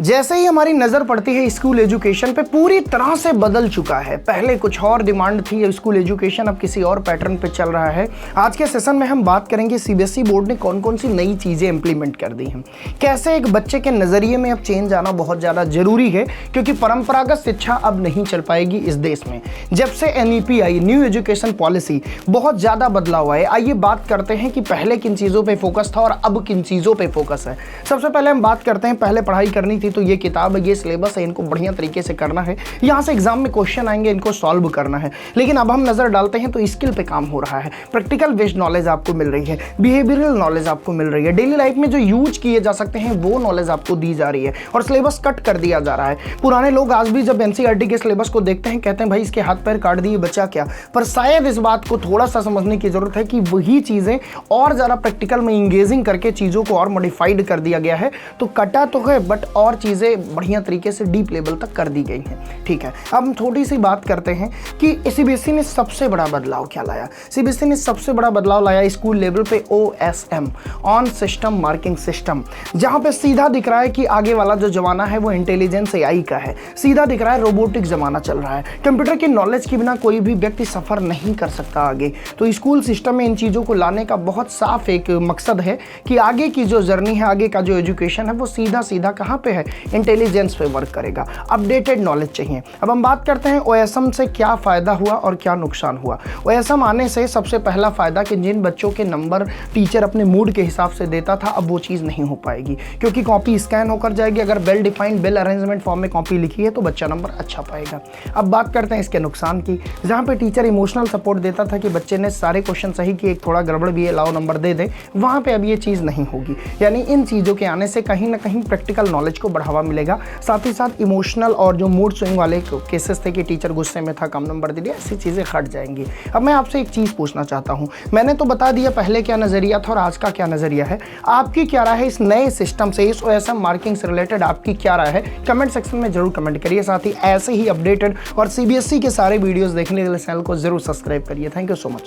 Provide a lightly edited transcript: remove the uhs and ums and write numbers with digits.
जैसे ही हमारी नज़र पड़ती है स्कूल एजुकेशन पे, पूरी तरह से बदल चुका है। पहले कुछ और डिमांड थी स्कूल एजुकेशन, अब किसी और पैटर्न पे चल रहा है। आज के सेशन में हम बात करेंगे सीबीएसई बोर्ड ने कौन कौन सी नई चीज़ें इंप्लीमेंट कर दी हैं, कैसे एक बच्चे के नज़रिए में अब चेंज आना बहुत ज़्यादा ज़रूरी है, क्योंकि परंपरागत शिक्षा अब नहीं चल पाएगी इस देश में। जब से एनईपी आई, न्यू एजुकेशन पॉलिसी, बहुत ज़्यादा बदलाव आए। आइए बात करते हैं कि पहले किन चीज़ों पर फोकस था और अब किन चीज़ों पर फोकस है। सबसे पहले हम बात करते हैं, पहले पढ़ाई करनी थी तो ये किताब है, ये सिलेबस है, इनको बढ़िया तरीके से करना है, यहाँ से एग्जाम में क्वेश्चन आएंगे, इनको सॉल्व करना है। लेकिन अब हम नजर डालते हैं तो स्किल पे काम हो रहा है, प्रैक्टिकल बेस्ड नॉलेज आपको मिल रही है, बिहेवियरल नॉलेज आपको मिल रही है, डेली लाइफ में जो यूज किए जा सकते हैं वो नॉलेज आपको दी जा रही है और सिलेबस कट कर दिया जा रहा है। पुराने लोग आज भी जब एनसीईआरटी के सिलेबस को देखते हैं कहते हैं भाई इसके हाथ पैर काट दिए, बचा क्या। पर शायद इस बात को थोड़ा सा समझने की जरूरत है कि वही चीजें और ज्यादा प्रैक्टिकल में इंगेजिंग करके चीजों को और मॉडिफाइड कर दिया गया है। तो कटा तो है बट और चीजें बढ़िया तरीके से डीप लेवल तक कर दी गई हैं। ठीक है, अब हम थोड़ी सी बात करते हैं कि सीबीएसई ने सबसे बड़ा बदलाव क्या लाया। सीबीएसई ने सबसे बड़ा बदलाव लाया स्कूल लेवल पे OSM, on system marking system, जहां पे सीधा दिख रहा है कि आगे वाला जो जमाना है वो इंटेलिजेंस AI का है। सीधा दिख रहा है रोबोटिक जमाना चल रहा है। कंप्यूटर की नॉलेज के बिना कोई भी व्यक्ति सफर नहीं कर सकता आगे। तो स्कूल सिस्टम में इन चीज़ों को लाने का बहुत साफ एक मकसद है कि आगे की जो जर्नी है, आगे का जो एजुकेशन है वो सीधा सीधा कहाँ पे है, इंटेलिजेंस पे वर्क करेगा। अपडेटेड नॉलेज चाहिए। अब हम बात करते हैं OSM से क्या फ़ायदा हुआ और क्या नुकसान हुआ। OSM आने से सबसे पहला फ़ायदा कि जिन बच्चों के नंबर टीचर अपने मूड के हिसाब से देता था, अब वो चीज़ नहीं हो पाएगी, क्योंकि कॉपी स्कैन होकर जाएगी। अगर well defined well arrangement form में कॉपी लिखी है तो बच्चा नंबर अच्छा पाएगा। अब बात करते हैं इसके नुकसान की। जहाँ पे टीचर इमोशनल सपोर्ट देता था कि बच्चे ने सारे क्वेश्चन सही किए, एक थोड़ा गड़बड़ भी है, लाओ नंबर दे दे, वहाँ पे अब ये चीज़ नहीं होगी। यानी इन चीज़ों के आने से कहीं ना कहीं प्रैक्टिकल नॉलेज को बढ़ावा मिलेगा। साथ ही साथ इमोशनल और जो मूड स्विंग वाले केसेस थे कि टीचर गुस्से में था, कम नंबर दे दिया, ऐसी चीज़ें हट जाएंगी। अब मैं आपसे एक चीज़ पूछना चाहता हूँ, मैंने तो बता दिया पहले क्या नज़रिया था और आज का क्या नज़रिया है। आपकी क्या राय है इस नए सिस्टम से, इस OSM मार्किंग से रिलेटेड आपकी क्या राय है? कमेंट सेक्शन में जरूर कमेंट करिए। साथ ही ऐसे ही अपडेटेड और CBSE के सारे वीडियोज़ देखने के लिए चैनल को जरूर सब्सक्राइब करिए। Thank you so much.